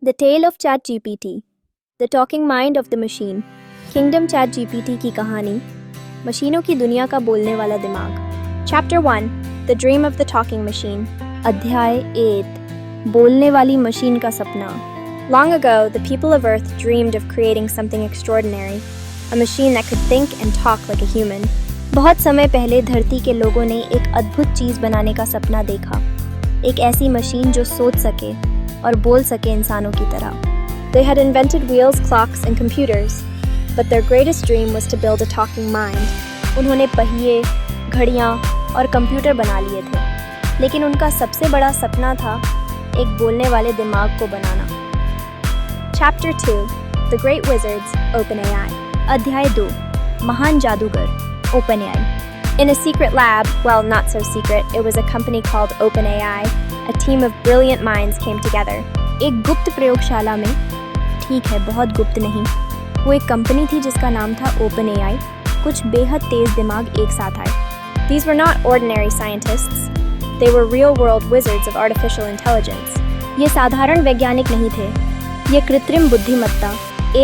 The Tale of ChatGPT, The Talking Mind of the Machine, Kingdom ChatGPT की कहानी, मशीनों की दुनिया का बोलने वाला दिमाग। Chapter 1, The Dream of the Talking Machine, अध्याय 8, बोलने वाली मशीन का सपना। Long ago, the people of Earth dreamed of creating something extraordinary, a machine that could think and talk like a human. बहुत समय पहले धरती के लोगों ने एक अद्भुत चीज़ बनाने का सपना देखा, एक ऐसी मशीन जो सोच सके और बोल सके इंसानों की तरह। They had invented wheels, clocks, and computers, but their greatest dream was to build a talking mind. उन्होंने पहिए, घड़ियाँ और कंप्यूटर बना लिए थे, लेकिन उनका सबसे बड़ा सपना था एक बोलने वाले दिमाग को बनाना। Chapter 2, The Great Wizards, OpenAI, अध्याय 2, महान जादूगर, OpenAI. In a secret lab, well, not so secret, it was a company called OpenAI. A team of brilliant minds came together. एक गुप्त प्रयोगशाला में, ठीक है, बहुत गुप्त नहीं, वो एक कंपनी थी जिसका नाम था OpenAI. कुछ बेहद तेज दिमाग एक साथ आए. These were not ordinary scientists. They were real-world wizards of artificial intelligence. ये साधारण वैज्ञानिक नहीं थे. ये कृत्रिम बुद्धिमत्ता,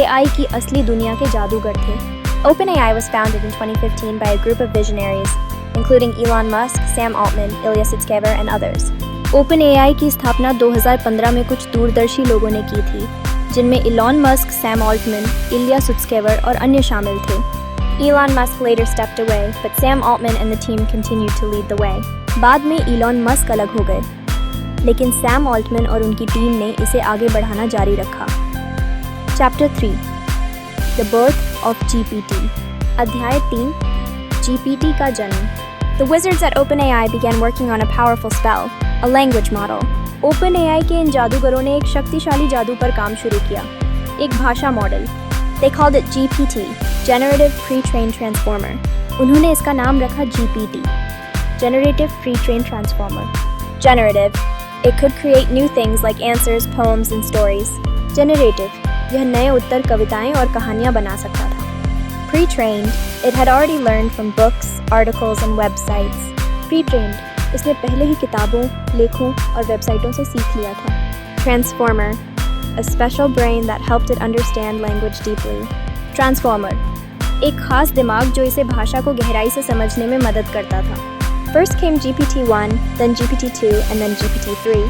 AI की असली दुनिया के जादूगर थे. OpenAI was founded in 2015 by a group of visionaries, including Elon Musk, Sam Altman, Ilya Sutskever, and others. OpenAI की स्थापना 2015 में कुछ दूरदर्शी लोगों ने की थी, जिनमें इलॉन मस्क, सैम ऑल्टमैन, इलिया सुत्स्केवर और अन्य शामिल थे. Elon Musk later stepped away, but Sam Altman and the team continued to lead the way. बाद में इलॉन मस्क अलग हो गए, लेकिन सैम ऑल्टमैन और उनकी टीम ने इसे आगे बढ़ाना जारी रखा. Chapter 3, The Birth of GPT, अध्याय 3, GPT का जन्म. The wizards at OpenAI began working on a powerful spell, a language model. OpenAI के इन जादूगरों ने एक शक्तिशाली जादू पर काम शुरू किया, एक भाषा model. They called it GPT, Generative Pre-trained Transformer. उन्होंने इसका नाम रखा GPT, Generative Pre-trained Transformer. Generative, it could create new things like answers, poems, and stories. Generative, यह नए उत्तर, कविताएं और कहानियां बना सकता था. Pre-trained, it had already learned from books, articles, and websites. Pre-trained, इसने पहले ही किताबों, लेखों और वेबसाइटों से सीख लिया था. Transformer, a special brain that helped it understand language deeply. Transformer, एक खास दिमाग जो इसे भाषा को गहराई से समझने में मदद करता था. First came GPT-1, then GPT-2, and then GPT-3,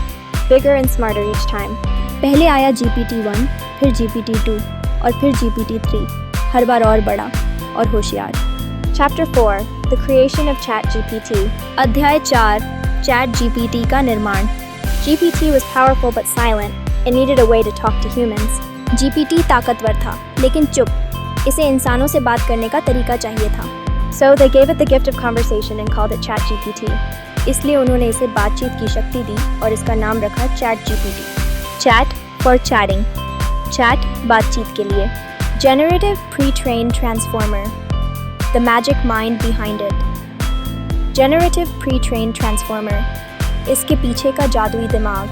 bigger and smarter each time. पहले आया GPT-1, फिर GPT-2 और फिर GPT-3, हर बार और बड़ा और होशियार. Chapter 4, The Creation of ChatGPT, अध्याय 4, ChatGPT का निर्माण. GPT was powerful but silent. It needed a way to talk to humans. GPT ताकतवर था, लेकिन चुप. इसे इंसानों से बात करने का तरीका चाहिए था. So they gave it the gift of conversation and called it ChatGPT. इसलिए उन्होंने इसे बातचीत की शक्ति दी और इसका नाम रखा ChatGPT. Chat for chatting. Chat बातचीत के लिए. Generative Pre-trained Transformer, the magic mind behind it. Generative Pre-trained Transformer, इसके पीछे का जादुई दिमाग.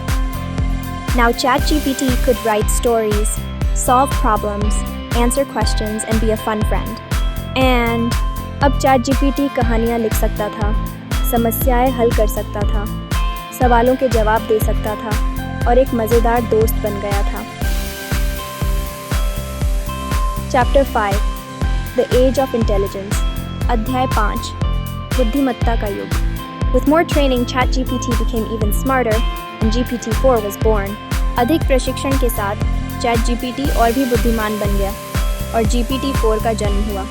Now ChatGPT could write stories, solve problems, answer questions, and be a fun friend. And अब ChatGPT कहानियाँ लिख सकता था, समस्याएं हल कर सकता था, सवालों के जवाब दे सकता था और एक मज़ेदार दोस्त बन गया था. Chapter 5, The Age of Intelligence, अध्याय 5, बुद्धिमत्ता का युग. With more training, ChatGPT became even smarter, and GPT-4 was born. अधिक प्रशिक्षण के साथ ChatGPT और भी बुद्धिमान बन गया और GPT-4 का जन्म हुआ.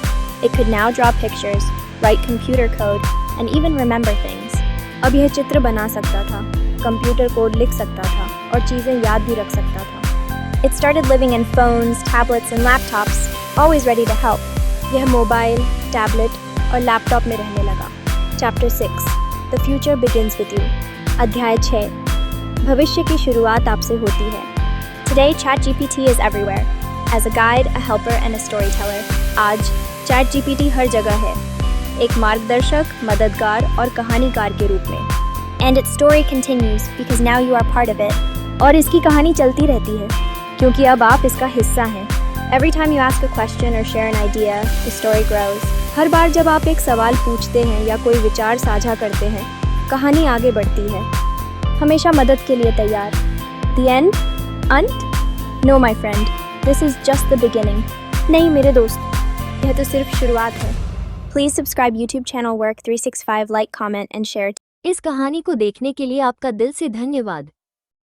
It could now draw pictures, write computer code, and even remember things. अब यह चित्र बना सकता था, कंप्यूटर कोड लिख सकता था और चीज़ें याद भी रख सकता था. It started living in phones, tablets, and laptops, always ready to help. यह मोबाइल, टैबलेट और लैपटॉप में रहने लगा. Chapter 6, The Future Begins with You, अध्याय 6, भविष्य की शुरुआत आपसे होती है. Today, ChatGPT is everywhere, as a guide, a helper, and a storyteller. आज ChatGPT हर जगह है, एक मार्गदर्शक, मददगार और कहानीकार के रूप में. And its story continues because now you are part of it. और इसकी कहानी चलती रहती है, क्योंकि अब आप इसका हिस्सा हैं. Every time you ask a question or share an idea, the story grows. हर बार जब आप एक सवाल पूछते हैं या कोई विचार साझा करते हैं, कहानी आगे बढ़ती है. हमेशा मदद के लिए तैयार. The end? अंत? Know my friend, this is just the beginning. नहीं मेरे दोस्त, यह तो सिर्फ शुरुआत है। Please subscribe YouTube channel work 365, like, comment and share. इस कहानी को देखने के लिए आपका दिल से धन्यवाद।